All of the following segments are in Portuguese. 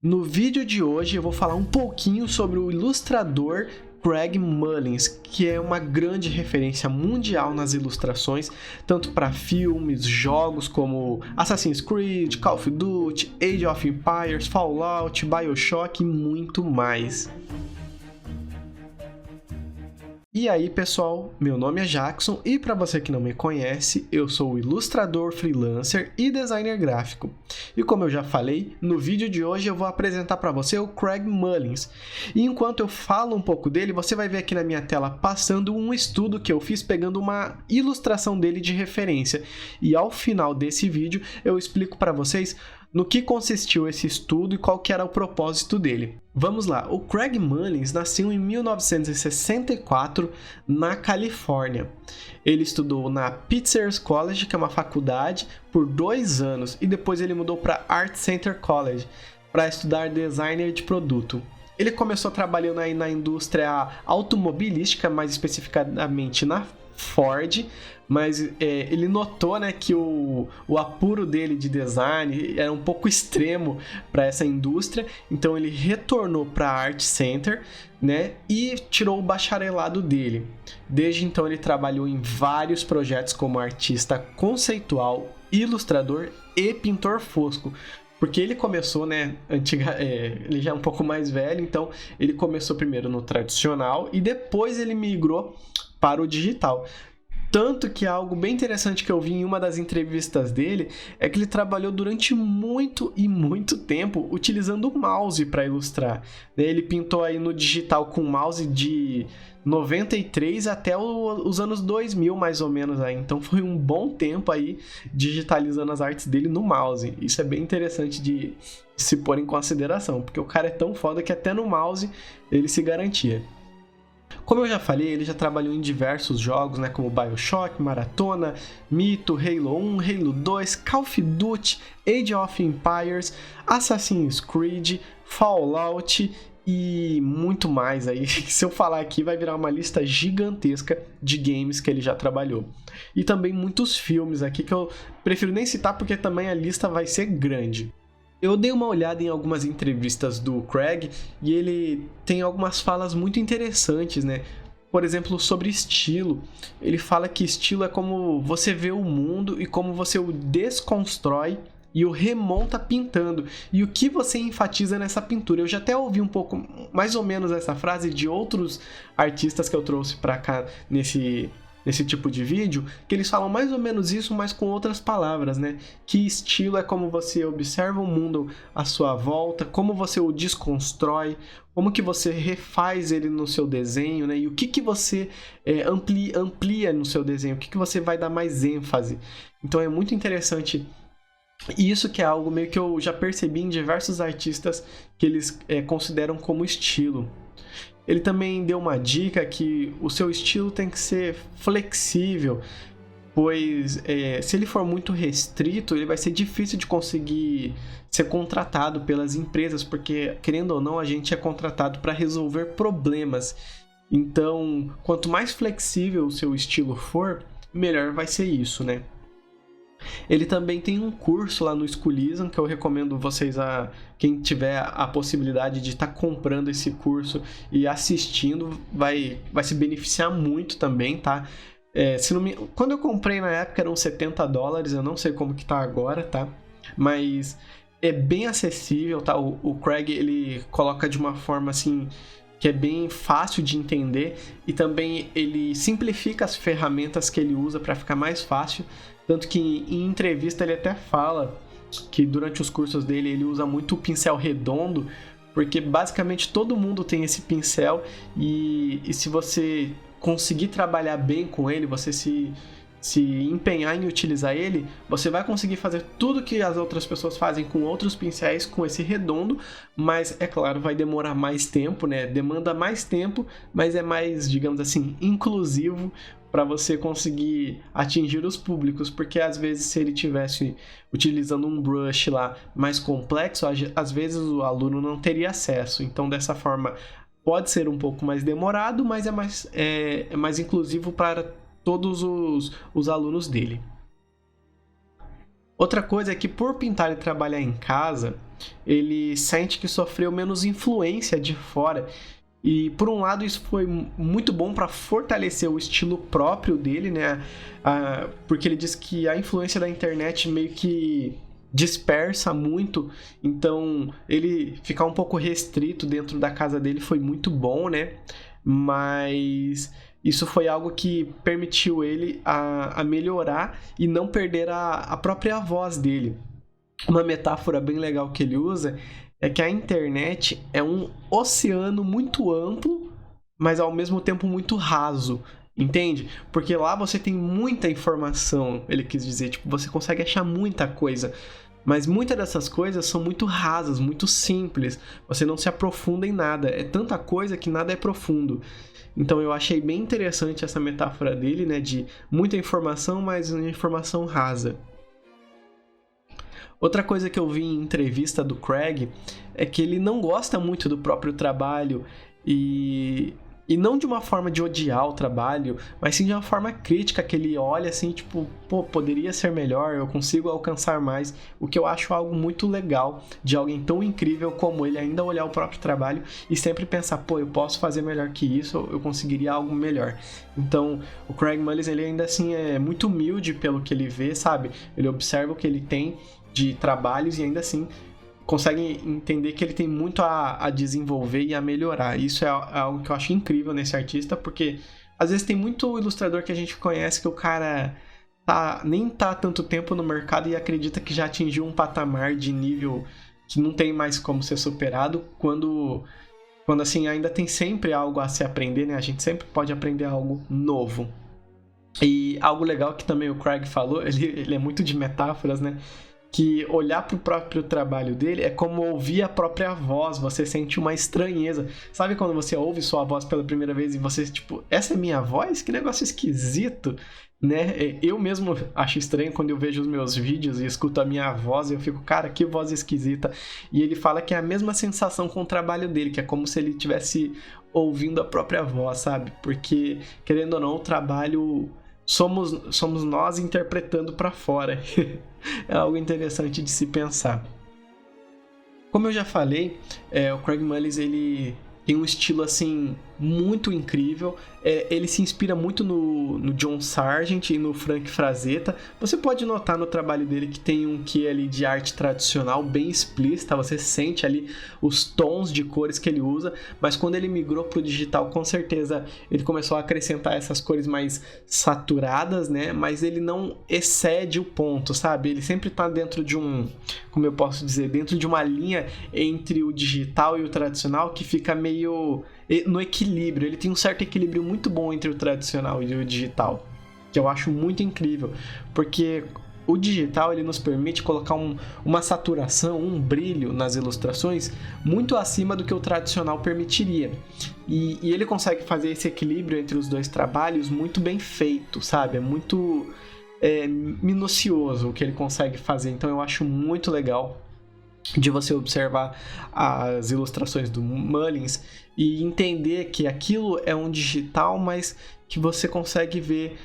No vídeo de hoje eu vou falar um pouquinho sobre o ilustrador Craig Mullins, que é uma grande referência mundial nas ilustrações, tanto para filmes, jogos como Assassin's Creed, Call of Duty, Age of Empires, Fallout, BioShock e muito mais. E aí pessoal, meu nome é Jackson e para você que não me conhece, eu sou ilustrador, freelancer e designer gráfico. E como eu já falei, no vídeo de hoje eu vou apresentar para você o Craig Mullins. E enquanto eu falo um pouco dele, você vai ver aqui na minha tela passando um estudo que eu fiz pegando uma ilustração dele de referência. E ao final desse vídeo eu explico para vocês no que consistiu esse estudo e qual que era o propósito dele. Vamos lá, o Craig Mullins nasceu em 1964 na Califórnia. Ele estudou na Pitzer College, que é uma faculdade, por 2 anos e depois ele mudou para Art Center College para estudar designer de produto. Ele começou trabalhando aí na indústria automobilística, mais especificamente na Ford, mas ele notou, né, que o apuro dele de design era um pouco extremo para essa indústria, então ele retornou para a Art Center, né, e tirou o bacharelado dele. Desde então ele trabalhou em vários projetos como artista conceitual, ilustrador e pintor fosco. Porque ele começou, né, ele já é um pouco mais velho, então ele começou primeiro no tradicional e depois ele migrou para o digital. Tanto que algo bem interessante que eu vi em uma das entrevistas dele é que ele trabalhou durante muito tempo utilizando o mouse para ilustrar. Ele pintou aí no digital com mouse de 93 até os anos 2000 mais ou menos aí. Então foi um bom tempo aí digitalizando as artes dele no mouse. Isso é bem interessante de se pôr em consideração, porque o cara é tão foda que até no mouse ele se garantia. Como eu já falei, ele já trabalhou em diversos jogos, né, como BioShock, Maratona, Mytho, Halo 1, Halo 2, Call of Duty, Age of Empires, Assassin's Creed, Fallout e muito mais aí. Se eu falar aqui vai virar uma lista gigantesca de games que ele já trabalhou. E também muitos filmes aqui que eu prefiro nem citar porque também a lista vai ser grande. Eu dei uma olhada em algumas entrevistas do Craig e ele tem algumas falas muito interessantes, né? Por exemplo, sobre estilo. Ele fala que estilo é como você vê o mundo e como você o desconstrói e o remonta pintando. E o que você enfatiza nessa pintura. Eu já até ouvi um pouco, mais ou menos, essa frase de outros artistas que eu trouxe para cá nesse tipo de vídeo, que eles falam mais ou menos isso, mas com outras palavras, né? Que estilo é como você observa o mundo à sua volta, como você o desconstrói, como que você refaz ele no seu desenho, né? E o que você amplia no seu desenho, o que você vai dar mais ênfase. Então é muito interessante. E isso que é algo meio que eu já percebi em diversos artistas que eles consideram como estilo. Ele também deu uma dica que o seu estilo tem que ser flexível, pois se ele for muito restrito, ele vai ser difícil de conseguir ser contratado pelas empresas, porque, querendo ou não, a gente é contratado para resolver problemas. Então, quanto mais flexível o seu estilo for, melhor vai ser isso, né? Ele também tem um curso lá no Schoolism que eu recomendo vocês quem tiver a possibilidade de estar comprando esse curso e assistindo, vai se beneficiar muito também, tá? Quando eu comprei na época eram $70, eu não sei como que tá agora, tá? Mas é bem acessível, tá? O Craig, ele coloca de uma forma assim que é bem fácil de entender e também ele simplifica as ferramentas que ele usa para ficar mais fácil. Tanto que em entrevista ele até fala que durante os cursos dele ele usa muito o pincel redondo, porque basicamente todo mundo tem esse pincel e se você conseguir trabalhar bem com ele, você se empenhar em utilizar ele, você vai conseguir fazer tudo que as outras pessoas fazem com outros pincéis, com esse redondo, mas é claro, vai demorar mais tempo, né? Demanda mais tempo, mas é mais, digamos assim, inclusivo para você conseguir atingir os públicos, porque às vezes se ele tivesse utilizando um brush lá mais complexo, às vezes o aluno não teria acesso. Então dessa forma pode ser um pouco mais demorado, mas é mais inclusivo para todos os alunos dele. Outra coisa é que por pintar e trabalhar em casa, ele sente que sofreu menos influência de fora. E por um lado isso foi muito bom para fortalecer o estilo próprio dele, né? Porque ele diz que a influência da internet meio que dispersa muito, então ele ficar um pouco restrito dentro da casa dele foi muito bom, né? Mas isso foi algo que permitiu ele a melhorar e não perder a própria voz dele. Uma metáfora bem legal que ele usa é que a internet é um oceano muito amplo, mas ao mesmo tempo muito raso, entende? Porque lá você tem muita informação, ele quis dizer, tipo, você consegue achar muita coisa, mas muitas dessas coisas são muito rasas, muito simples, você não se aprofunda em nada, é tanta coisa que nada é profundo. Então eu achei bem interessante essa metáfora dele, né, de muita informação, mas uma informação rasa. Outra coisa que eu vi em entrevista do Craig é que ele não gosta muito do próprio trabalho e não de uma forma de odiar o trabalho, mas sim de uma forma crítica, que ele olha assim, tipo, pô, poderia ser melhor, eu consigo alcançar mais, o que eu acho algo muito legal de alguém tão incrível como ele ainda olhar o próprio trabalho e sempre pensar, pô, eu posso fazer melhor que isso, eu conseguiria algo melhor. Então, o Craig Mullins, ele ainda assim é muito humilde pelo que ele vê, sabe? Ele observa o que ele tem de trabalhos e ainda assim consegue entender que ele tem muito a desenvolver e a melhorar. Isso é algo que eu acho incrível nesse artista, porque às vezes tem muito ilustrador que a gente conhece que o cara nem tá há tanto tempo no mercado e acredita que já atingiu um patamar de nível que não tem mais como ser superado, quando assim ainda tem sempre algo a se aprender, né? A gente sempre pode aprender algo novo. E algo legal que também o Craig falou, ele é muito de metáforas, né? Que olhar para o próprio trabalho dele é como ouvir a própria voz, você sente uma estranheza. Sabe quando você ouve sua voz pela primeira vez e você, tipo, essa é minha voz? Que negócio esquisito, né? Eu mesmo acho estranho quando eu vejo os meus vídeos e escuto a minha voz e eu fico, cara, que voz esquisita. E ele fala que é a mesma sensação com o trabalho dele, que é como se ele estivesse ouvindo a própria voz, sabe? Porque, querendo ou não, o trabalho somos nós interpretando para fora. É algo interessante de se pensar. Como eu já falei, o Craig Mullins ele tem um estilo assim muito incrível. Ele se inspira muito no John Sargent e no Frank Frazetta. Você pode notar no trabalho dele que tem um quê ali de arte tradicional bem explícita. Você sente ali os tons de cores que ele usa. Mas quando ele migrou para o digital, com certeza ele começou a acrescentar essas cores mais saturadas, né? Mas ele não excede o ponto, sabe? Ele sempre está dentro de como eu posso dizer, dentro de uma linha entre o digital e o tradicional que fica meio no equilíbrio. Ele tem um certo equilíbrio muito bom entre o tradicional e o digital, que eu acho muito incrível, porque o digital ele nos permite colocar uma saturação, um brilho nas ilustrações muito acima do que o tradicional permitiria. E ele consegue fazer esse equilíbrio entre os dois trabalhos muito bem feito, sabe? É muito minucioso o que ele consegue fazer, então eu acho muito legal de você observar as ilustrações do Mullins e entender que aquilo é um digital, mas que você consegue ver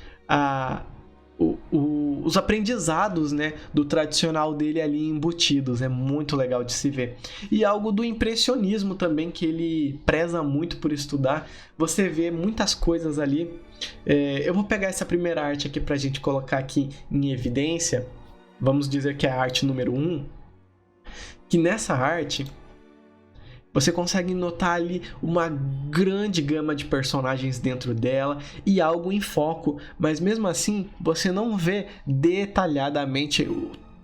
os aprendizados, né, do tradicional dele ali embutidos. É muito legal de se ver. E algo do impressionismo também, que ele preza muito por estudar. Você vê muitas coisas ali. Eu vou pegar essa primeira arte aqui pra gente colocar aqui em evidência. Vamos dizer que é a arte número 1. Que nessa arte você consegue notar ali uma grande gama de personagens dentro dela e algo em foco, mas mesmo assim você não vê detalhadamente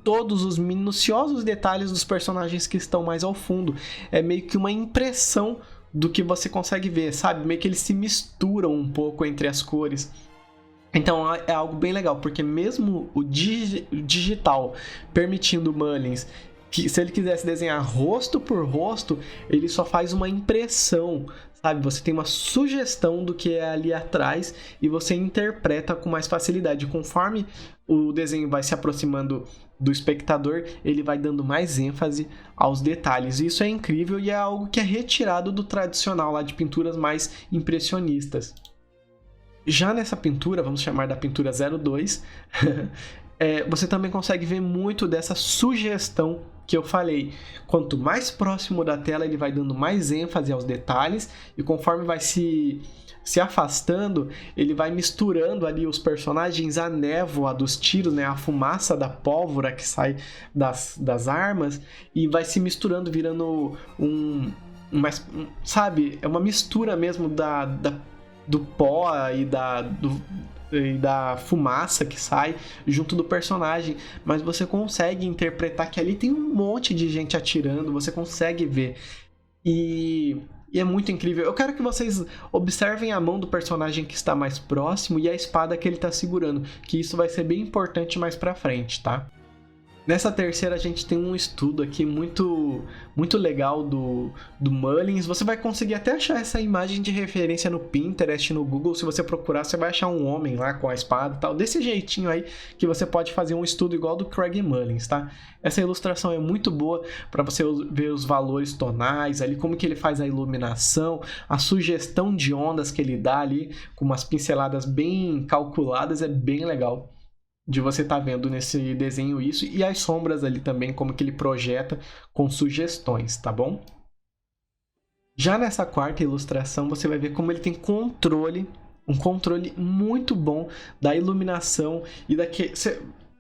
todos os minuciosos detalhes dos personagens que estão mais ao fundo. É meio que uma impressão do que você consegue ver, sabe? Meio que eles se misturam um pouco entre as cores. Então é algo bem legal, porque mesmo o digital permitindo o Mullins que se ele quisesse desenhar rosto por rosto, ele só faz uma impressão, sabe? Você tem uma sugestão do que é ali atrás e você interpreta com mais facilidade. Conforme o desenho vai se aproximando do espectador, ele vai dando mais ênfase aos detalhes. Isso é incrível e é algo que é retirado do tradicional lá de pinturas mais impressionistas. Já nessa pintura, vamos chamar da pintura 02, você também consegue ver muito dessa sugestão que eu falei. Quanto mais próximo da tela, ele vai dando mais ênfase aos detalhes, e conforme vai se afastando, ele vai misturando ali os personagens, a névoa dos tiros, né, a fumaça da pólvora que sai das armas, e vai se misturando, virando sabe, é uma mistura mesmo do pó e da fumaça que sai junto do personagem, mas você consegue interpretar que ali tem um monte de gente atirando, você consegue ver. E é muito incrível. Eu quero que vocês observem a mão do personagem que está mais próximo e a espada que ele está segurando, que isso vai ser bem importante mais pra frente, tá? Nessa terceira, a gente tem um estudo aqui muito legal do Mullins. Você vai conseguir até achar essa imagem de referência no Pinterest, no Google. Se você procurar, você vai achar um homem lá com a espada e tal. Desse jeitinho aí que você pode fazer um estudo igual do Craig Mullins, tá? Essa ilustração é muito boa para você ver os valores tonais ali, como que ele faz a iluminação, a sugestão de ondas que ele dá ali, com umas pinceladas bem calculadas, é bem legal de você estar vendo nesse desenho isso, e as sombras ali também, como que ele projeta com sugestões, tá bom? Já nessa quarta ilustração, você vai ver como ele tem um controle muito bom da iluminação e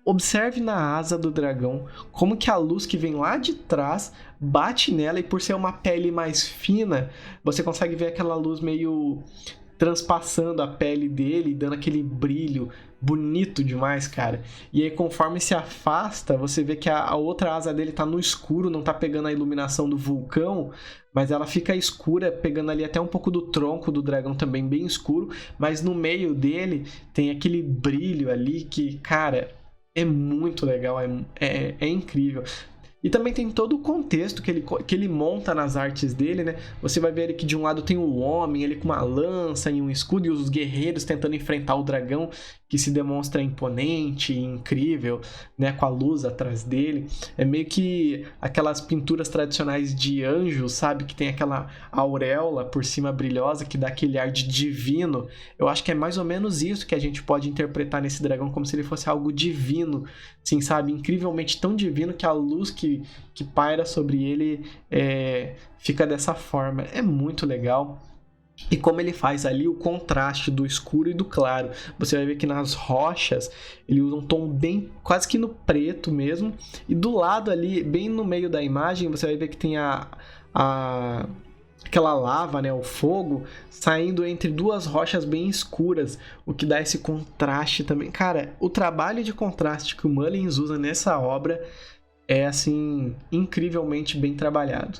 observe na asa do dragão como que a luz que vem lá de trás bate nela, e por ser uma pele mais fina, você consegue ver aquela luz meio transpassando a pele dele, dando aquele brilho bonito demais, cara. E aí, conforme se afasta, você vê que a outra asa dele tá no escuro, não tá pegando a iluminação do vulcão, mas ela fica escura, pegando ali até um pouco do tronco do dragão também, bem escuro, mas no meio dele tem aquele brilho ali que, cara, é muito legal, é incrível. E também tem todo o contexto que ele monta nas artes dele, né? Você vai ver ele que de um lado tem o homem, ele com uma lança e um escudo, e os guerreiros tentando enfrentar o dragão, que se demonstra imponente e incrível, né? Com a luz atrás dele. É meio que aquelas pinturas tradicionais de anjos, sabe? Que tem aquela auréola por cima brilhosa, que dá aquele ar de divino. Eu acho que é mais ou menos isso que a gente pode interpretar nesse dragão, como se ele fosse algo divino, assim, sabe? Incrivelmente tão divino que a luz que paira sobre ele fica dessa forma. É muito legal. E como ele faz ali o contraste do escuro e do claro. Você vai ver que nas rochas ele usa um tom bem quase que no preto mesmo. E do lado ali, bem no meio da imagem, você vai ver que tem aquela lava, né, o fogo, saindo entre duas rochas bem escuras, o que dá esse contraste também. Cara, o trabalho de contraste que o Mullins usa nessa obra é, assim, incrivelmente bem trabalhado.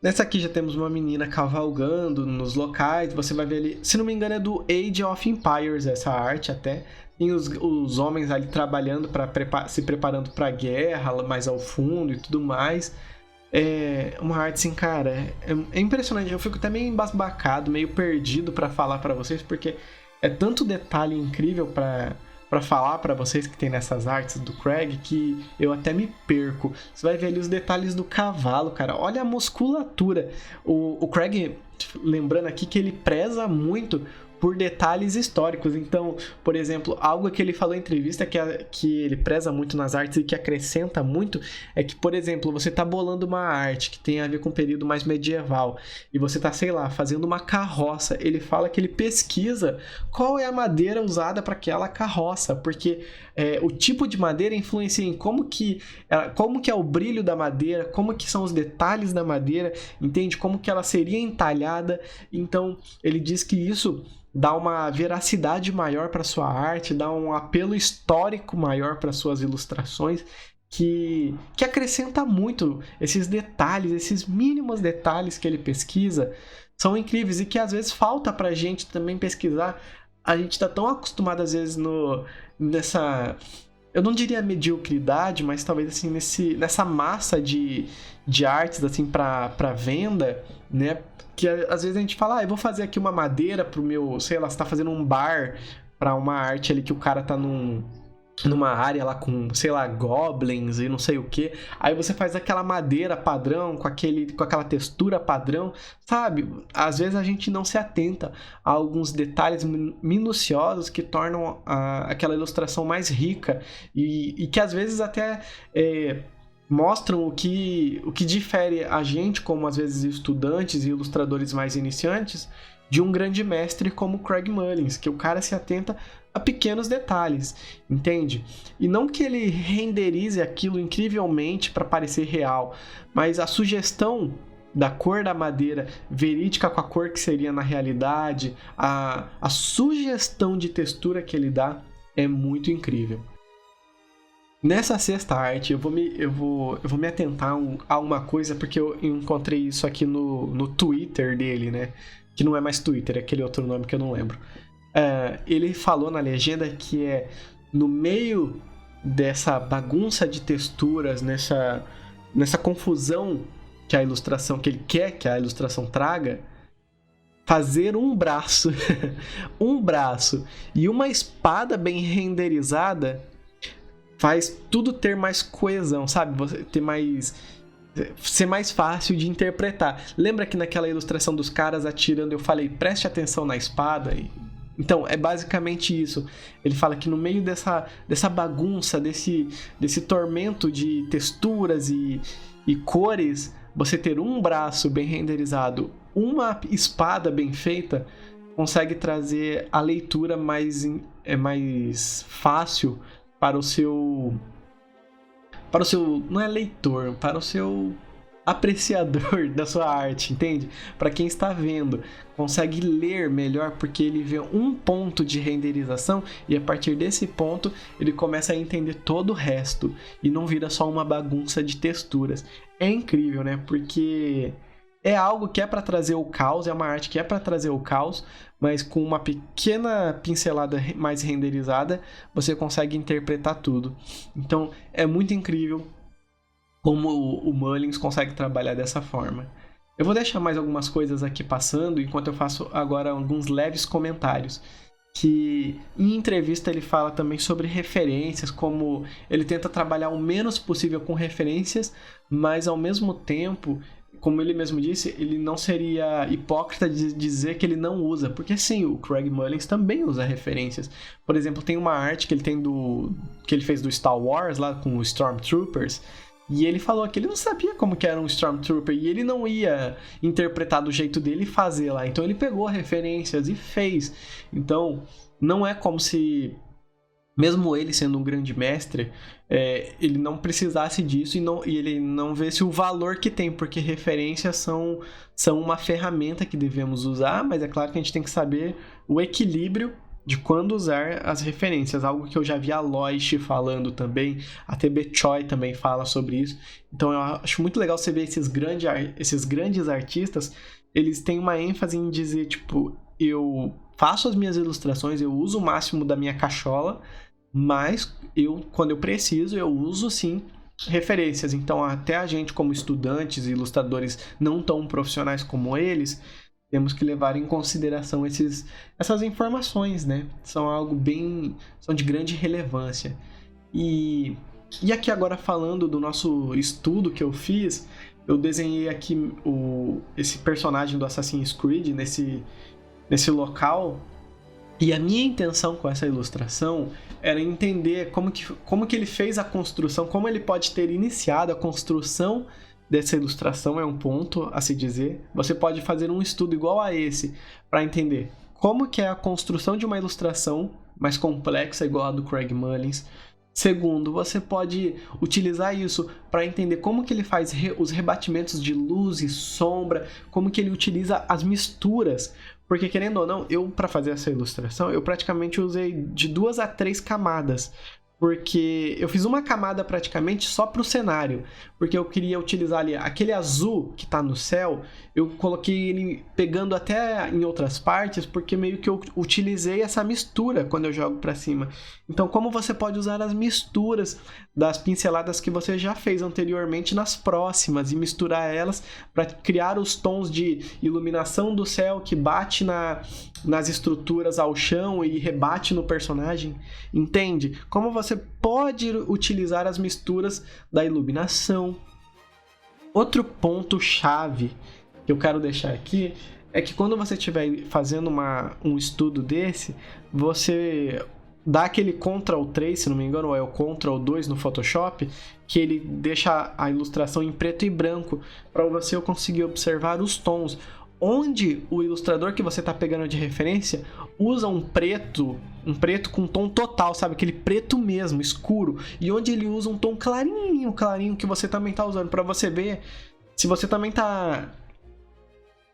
Nessa aqui já temos uma menina cavalgando nos locais, você vai ver ali, se não me engano é do Age of Empires essa arte até. Tem os homens ali trabalhando, se preparando para a guerra mais ao fundo e tudo mais. É uma arte assim, cara, é impressionante. Eu fico até meio embasbacado, meio perdido para falar para vocês, porque é tanto detalhe incrível para falar para vocês que tem nessas artes do Craig, que eu até me perco. Você vai ver ali os detalhes do cavalo, cara. Olha a musculatura. O Craig, lembrando aqui que ele preza muito por detalhes históricos. Então, por exemplo, algo que ele falou em entrevista que ele preza muito nas artes e que acrescenta muito é que, por exemplo, você tá bolando uma arte que tem a ver com um período mais medieval e você tá, sei lá, fazendo uma carroça. Ele fala que ele pesquisa qual é a madeira usada para aquela carroça, porque o tipo de madeira influencia em como que é o brilho da madeira, como que são os detalhes da madeira, entende? Como que ela seria entalhada. Então, ele diz que isso dá uma veracidade maior para sua arte, dá um apelo histórico maior para suas ilustrações, que acrescenta muito esses detalhes, esses mínimos detalhes que ele pesquisa, são incríveis e que às vezes falta para a gente também pesquisar. A gente está tão acostumado às vezes nessa, eu não diria mediocridade, mas talvez assim nessa massa de artes assim para venda, né? Que às vezes a gente fala, eu vou fazer aqui uma madeira pro meu, sei lá, você tá fazendo um bar para uma arte ali que o cara tá numa área lá com, sei lá, goblins e não sei o que. Aí você faz aquela madeira padrão, com aquela textura padrão, sabe? Às vezes a gente não se atenta a alguns detalhes minuciosos que tornam aquela ilustração mais rica e que às vezes até mostram o que difere a gente, como às vezes estudantes e ilustradores mais iniciantes, de um grande mestre como Craig Mullins, que o cara se atenta a pequenos detalhes, entende? E não que ele renderize aquilo incrivelmente para parecer real, mas a sugestão da cor da madeira verídica com a cor que seria na realidade, a sugestão de textura que ele dá é muito incrível. Nessa sexta arte, eu vou me atentar a uma coisa, porque eu encontrei isso aqui no Twitter dele, né? Que não é mais Twitter, é aquele outro nome que eu não lembro. Ele falou na legenda que no meio dessa bagunça de texturas, nessa confusão que ele quer que a ilustração traga, fazer um braço, um braço e uma espada bem renderizada faz tudo ter mais coesão, sabe? Você ser mais fácil de interpretar. Lembra que naquela ilustração dos caras atirando eu falei, preste atenção na espada? Então, é basicamente isso. Ele fala que no meio dessa bagunça, desse tormento de texturas e cores, você ter um braço bem renderizado, uma espada bem feita, consegue trazer a leitura mais fácil para o seu não é leitor, para o seu apreciador da sua arte, entende? Para quem está vendo, consegue ler melhor porque ele vê um ponto de renderização e a partir desse ponto ele começa a entender todo o resto e não vira só uma bagunça de texturas. É incrível, né? Porque é algo que é para trazer o caos, é uma arte que é para trazer o caos, mas com uma pequena pincelada mais renderizada, você consegue interpretar tudo. Então, é muito incrível como o Mullins consegue trabalhar dessa forma. Eu vou deixar mais algumas coisas aqui passando, enquanto eu faço agora alguns leves comentários. Que em entrevista ele fala também sobre referências, como ele tenta trabalhar o menos possível com referências, mas ao mesmo tempo, como ele mesmo disse, ele não seria hipócrita de dizer que ele não usa, porque sim, o Craig Mullins também usa referências. Por exemplo, tem uma arte que ele fez do Star Wars lá com os Stormtroopers, e ele falou que ele não sabia como que era um Stormtrooper e ele não ia interpretar do jeito dele e fazer lá. Então ele pegou referências e fez. Então não é como se, mesmo ele sendo um grande mestre, ele não precisasse disso e ele não vesse o valor que tem, porque referências são uma ferramenta que devemos usar, mas é claro que a gente tem que saber o equilíbrio de quando usar as referências, algo que eu já vi a Loish falando também, a TB Choi também fala sobre isso. Então eu acho muito legal você ver esses grandes artistas, eles têm uma ênfase em dizer, tipo, eu faço as minhas ilustrações, eu uso o máximo da minha cachola, mas quando eu preciso, eu uso sim referências. Então até a gente como estudantes e ilustradores não tão profissionais como eles, temos que levar em consideração essas informações, né? São de grande relevância. E aqui agora falando do nosso estudo que eu fiz, eu desenhei aqui esse personagem do Assassin's Creed nesse local. E a minha intenção com essa ilustração era entender como que ele fez a construção, como ele pode ter iniciado a construção dessa ilustração, é um ponto a se dizer. Você pode fazer um estudo igual a esse para entender como que é a construção de uma ilustração mais complexa, igual a do Craig Mullins. Segundo, você pode utilizar isso para entender como que ele faz os rebatimentos de luz e sombra, como que ele utiliza as misturas. Porque, querendo ou não, para fazer essa ilustração, eu praticamente usei de 2 a 3 camadas. Porque eu fiz uma camada praticamente só para o cenário, porque eu queria utilizar ali aquele azul que está no céu, eu coloquei ele pegando até em outras partes, porque meio que eu utilizei essa mistura quando eu jogo para cima. Então, como você pode usar as misturas das pinceladas que você já fez anteriormente nas próximas e misturar elas para criar os tons de iluminação do céu que bate nas estruturas ao chão e rebate no personagem, entende? Como você você pode utilizar as misturas da iluminação. Outro ponto chave que eu quero deixar aqui é que quando você estiver fazendo um estudo desse, você dá aquele Ctrl 3, se não me engano, ou é o Ctrl 2 no Photoshop, que ele deixa a ilustração em preto e branco, para você conseguir observar os tons. Onde o ilustrador que você está pegando de referência usa um preto com tom total, sabe? Aquele preto mesmo, escuro. E onde ele usa um tom clarinho que você também está usando, para você ver se você também está,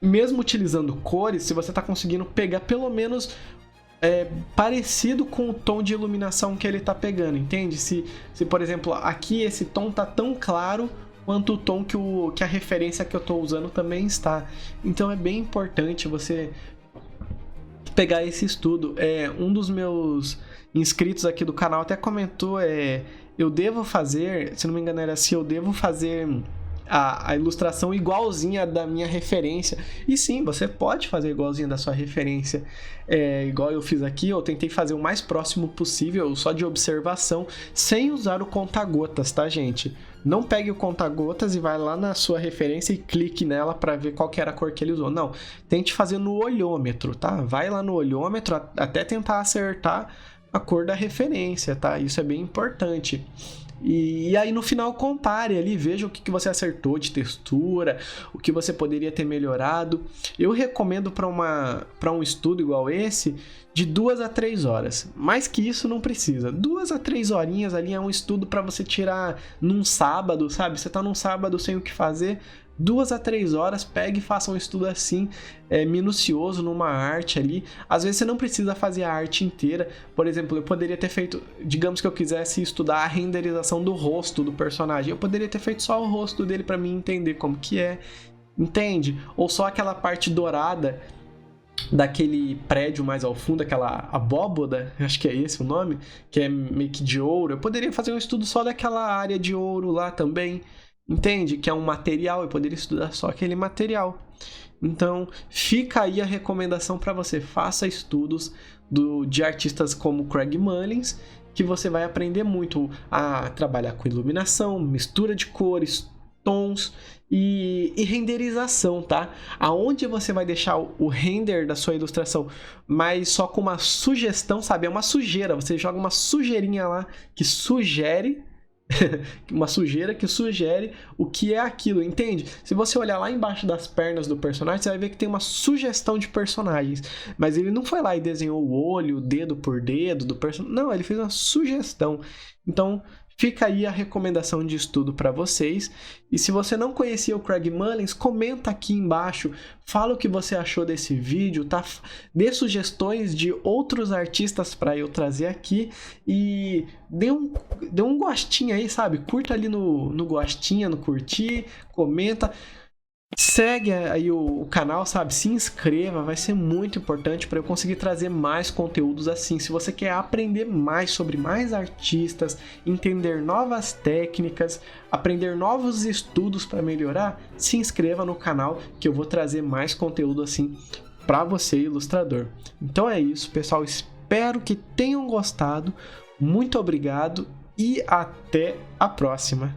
mesmo utilizando cores, se você está conseguindo pegar pelo menos parecido com o tom de iluminação que ele está pegando, entende? Se, por exemplo, aqui esse tom tá tão claro quanto o tom que a referência que eu estou usando também está. Então é bem importante você pegar esse estudo. Um dos meus inscritos aqui do canal até comentou, eu devo fazer, se não me engano era assim, eu devo fazer a ilustração igualzinha da minha referência. E sim, você pode fazer igualzinha da sua referência, igual eu fiz aqui. Eu tentei fazer o mais próximo possível, só de observação, sem usar o conta-gotas, tá, gente? Não pegue o conta-gotas e vai lá na sua referência e clique nela para ver qual que era a cor que ele usou. Não, tente fazer no olhômetro, tá? Vai lá no olhômetro até tentar acertar a cor da referência, tá? Isso é bem importante. E aí no final compare ali, veja o que você acertou de textura, o que você poderia ter melhorado. Eu recomendo para um estudo igual esse de 2 a 3 horas. Mais que isso não precisa. 2 a 3 horinhas ali é um estudo para você tirar num sábado, sabe? Você tá num sábado sem o que fazer, 2 a 3 horas, pegue e faça um estudo assim, minucioso numa arte ali. Às vezes você não precisa fazer a arte inteira. Por exemplo, eu poderia ter feito, digamos que eu quisesse estudar a renderização do rosto do personagem, eu poderia ter feito só o rosto dele para mim entender como que é, entende? Ou só aquela parte dourada daquele prédio mais ao fundo, aquela abóboda, acho que é esse o nome, que é meio que de ouro. Eu poderia fazer um estudo só daquela área de ouro lá também, entende? Que é um material, eu poderia estudar só aquele material. Então, fica aí a recomendação para você. Faça estudos de artistas como Craig Mullins, que você vai aprender muito a trabalhar com iluminação, mistura de cores, tons e renderização, tá? Aonde você vai deixar o render da sua ilustração, mas só com uma sugestão, sabe? É uma sujeira, você joga uma sujeirinha lá que sugere uma sujeira que sugere o que é aquilo, entende? Se você olhar lá embaixo das pernas do personagem, você vai ver que tem uma sugestão de personagens, mas ele não foi lá e desenhou o olho, dedo por dedo do personagem, não, ele fez uma sugestão. Então fica aí a recomendação de estudo para vocês. E se você não conhecia o Craig Mullins, comenta aqui embaixo, fala o que você achou desse vídeo, tá? Dê sugestões de outros artistas para eu trazer aqui e dê um gostinho aí, sabe? Curta ali no gostinho, no curtir, comenta. Segue aí o canal, sabe? Se inscreva, vai ser muito importante para eu conseguir trazer mais conteúdos assim. Se você quer aprender mais sobre mais artistas, entender novas técnicas, aprender novos estudos para melhorar, se inscreva no canal que eu vou trazer mais conteúdo assim para você, ilustrador. Então é isso, pessoal. Espero que tenham gostado. Muito obrigado e até a próxima.